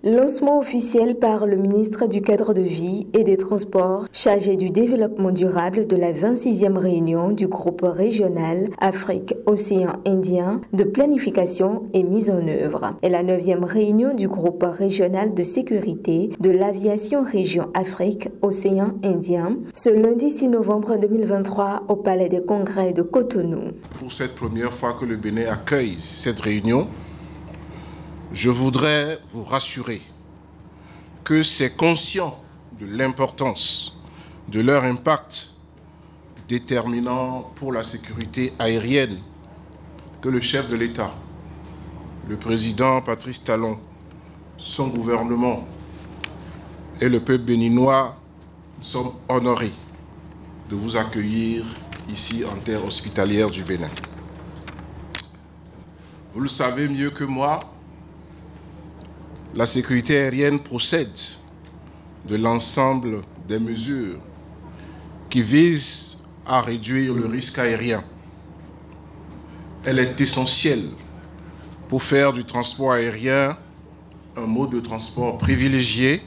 Lancement officiel par le ministre du Cadre de Vie et des Transports chargé du développement durable de la 26e réunion du groupe régional Afrique-Océan Indien de planification et mise en œuvre et la 9e réunion du groupe régional de sécurité de l'aviation région Afrique-Océan Indien ce lundi 6 novembre 2023 au Palais des Congrès de Cotonou. Pour cette première fois que le Bénin accueille cette réunion, je voudrais vous rassurer que c'est conscient de l'importance de leur impact déterminant pour la sécurité aérienne que le chef de l'État, le président Patrice Talon, son gouvernement et le peuple béninois sont honorés de vous accueillir ici en terre hospitalière du Bénin. Vous le savez mieux que moi, la sécurité aérienne procède de l'ensemble des mesures qui visent à réduire le risque aérien. Elle est essentielle pour faire du transport aérien un mode de transport privilégié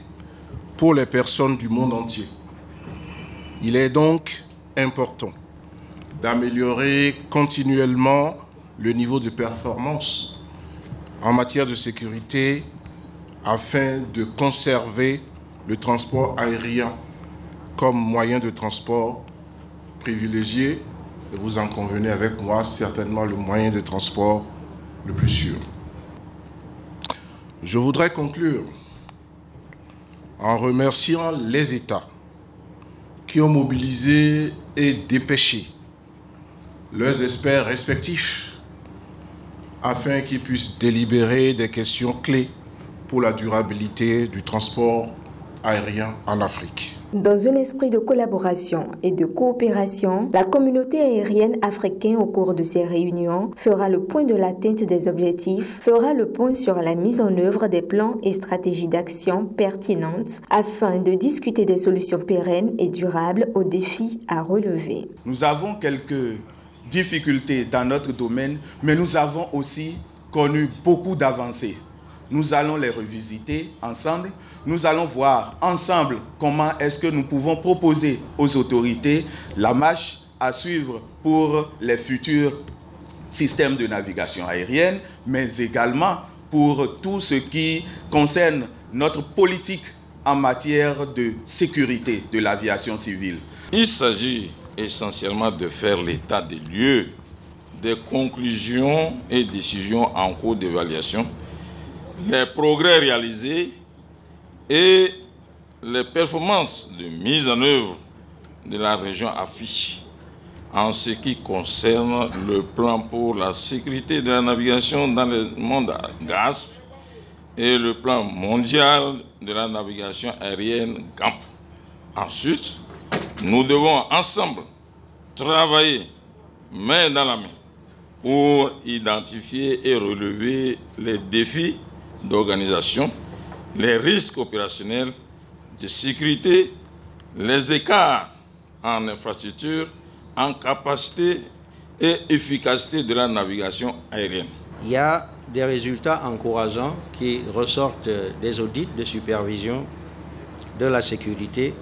pour les personnes du monde entier. Il est donc important d'améliorer continuellement le niveau de performance en matière de sécurité afin de conserver le transport aérien comme moyen de transport privilégié, et vous en convenez avec moi, certainement le moyen de transport le plus sûr. Je voudrais conclure en remerciant les États qui ont mobilisé et dépêché leurs experts respectifs afin qu'ils puissent délibérer des questions clés pour la durabilité du transport aérien en Afrique. Dans un esprit de collaboration et de coopération, la communauté aérienne africaine au cours de ces réunions fera le point de l'atteinte des objectifs, fera le point sur la mise en œuvre des plans et stratégies d'action pertinentes afin de discuter des solutions pérennes et durables aux défis à relever. Nous avons quelques difficultés dans notre domaine, mais nous avons aussi connu beaucoup d'avancées. Nous allons les revisiter ensemble. Nous allons voir ensemble comment est-ce que nous pouvons proposer aux autorités la marche à suivre pour les futurs systèmes de navigation aérienne, mais également pour tout ce qui concerne notre politique en matière de sécurité de l'aviation civile. Il s'agit essentiellement de faire l'état des lieux, des conclusions et décisions en cours d'évaluation, les progrès réalisés et les performances de mise en œuvre de la région Afrique en ce qui concerne le plan pour la sécurité de la navigation dans le monde GASP et le plan mondial de la navigation aérienne GAMP. Ensuite, nous devons ensemble travailler main dans la main pour identifier et relever les défis d'organisation, les risques opérationnels, de sécurité, les écarts en infrastructure, en capacité et efficacité de la navigation aérienne. Il y a des résultats encourageants qui ressortent des audits de supervision de la sécurité.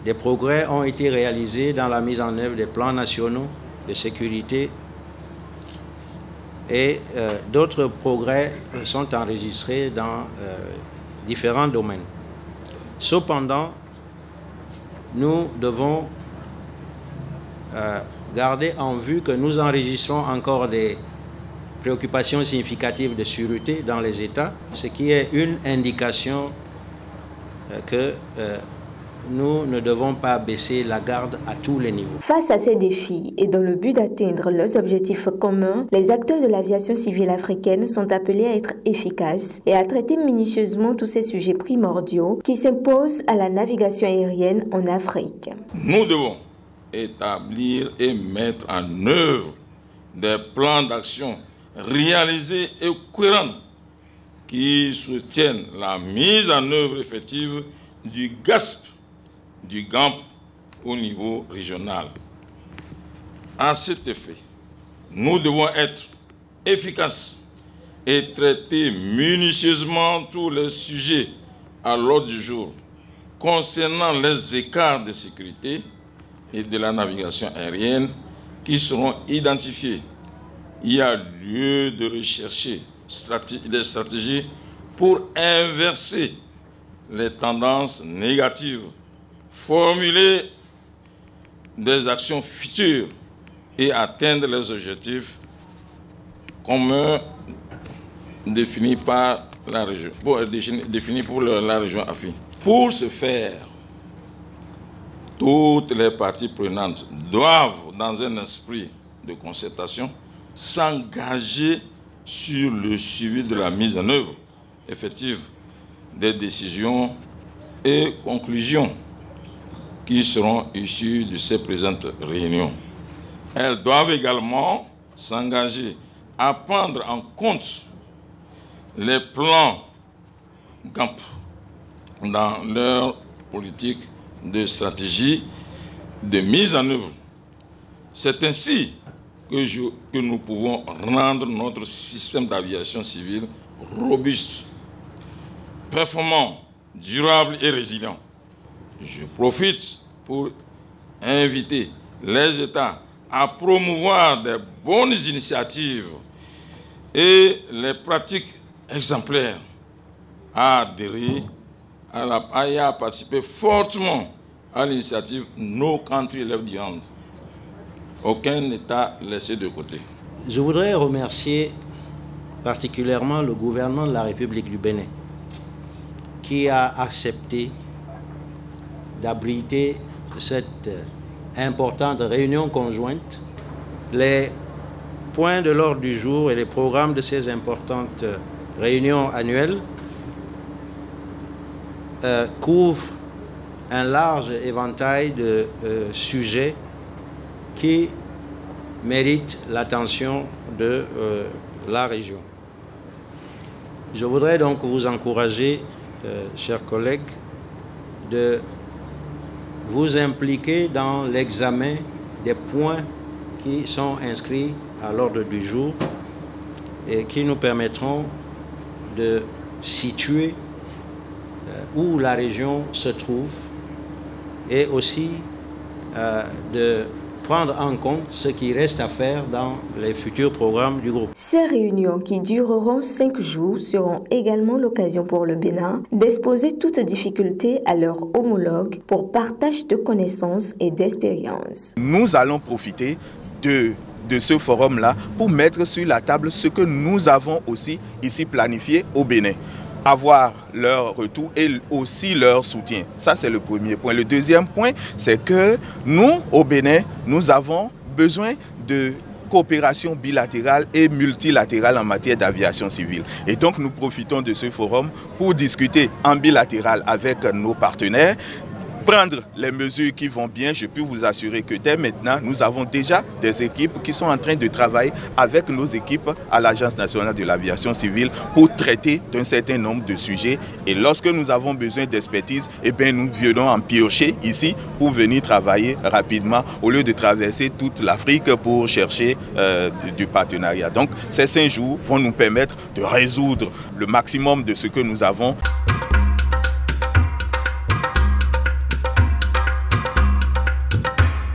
Des progrès ont été réalisés dans la mise en œuvre des plans nationaux de sécurité et d'autres progrès sont enregistrés dans différents domaines. Cependant, nous devons garder en vue que nous enregistrons encore des préoccupations significatives de sûreté dans les États, ce qui est une indication que nous ne devons pas baisser la garde à tous les niveaux. Face à ces défis et dans le but d'atteindre leurs objectifs communs, les acteurs de l'aviation civile africaine sont appelés à être efficaces et à traiter minutieusement tous ces sujets primordiaux qui s'imposent à la navigation aérienne en Afrique. Nous devons établir et mettre en œuvre des plans d'action réalisés et cohérents qui soutiennent la mise en œuvre effective du GASP, du GAMP au niveau régional. À cet effet, nous devons être efficaces et traiter minutieusement tous les sujets à l'ordre du jour concernant les écarts de sécurité et de la navigation aérienne qui seront identifiés. Il y a lieu de rechercher des stratégies pour inverser les tendances négatives, formuler des actions futures et atteindre les objectifs communs définis par la région, définis pour la région AFI. Pour ce faire, toutes les parties prenantes doivent, dans un esprit de concertation, s'engager sur le suivi de la mise en œuvre effective des décisions et conclusions qui seront issues de ces présentes réunions. Elles doivent également s'engager à prendre en compte les plans GAMP dans leur politique de stratégie de mise en œuvre. C'est ainsi que nous pouvons rendre notre système d'aviation civile robuste, performant, durable et résilient. Je profite pour inviter les États à promouvoir des bonnes initiatives et les pratiques exemplaires, à adhérer et à participer fortement à l'initiative No Country Left Behind. Aucun État laissé de côté. Je voudrais remercier particulièrement le gouvernement de la République du Bénin qui a accepté d'abriter cette importante réunion conjointe. Les points de l'ordre du jour et les programmes de ces importantes réunions annuelles couvrent un large éventail de sujets qui méritent l'attention de la région. Je voudrais donc vous encourager, chers collègues, de vous impliquer dans l'examen des points qui sont inscrits à l'ordre du jour et qui nous permettront de situer où la région se trouve et aussi de prendre en compte ce qui reste à faire dans les futurs programmes du groupe. Ces réunions qui dureront 5 jours seront également l'occasion pour le Bénin d'exposer toutes difficultés à leurs homologues pour partage de connaissances et d'expériences. Nous allons profiter de ce forum-là pour mettre sur la table ce que nous avons aussi ici planifié au Bénin. Avoir leur retour et aussi leur soutien. Ça, c'est le premier point. Le deuxième point, c'est que nous, au Bénin, nous avons besoin de coopération bilatérale et multilatérale en matière d'aviation civile. Et donc, nous profitons de ce forum pour discuter en bilatéral avec nos partenaires, prendre les mesures qui vont bien. Je peux vous assurer que dès maintenant, nous avons déjà des équipes qui sont en train de travailler avec nos équipes à l'Agence nationale de l'aviation civile pour traiter d'un certain nombre de sujets. Et lorsque nous avons besoin d'expertise, eh bien, nous venons en piocher ici pour venir travailler rapidement au lieu de traverser toute l'Afrique pour chercher du partenariat. Donc, ces 5 jours vont nous permettre de résoudre le maximum de ce que nous avons.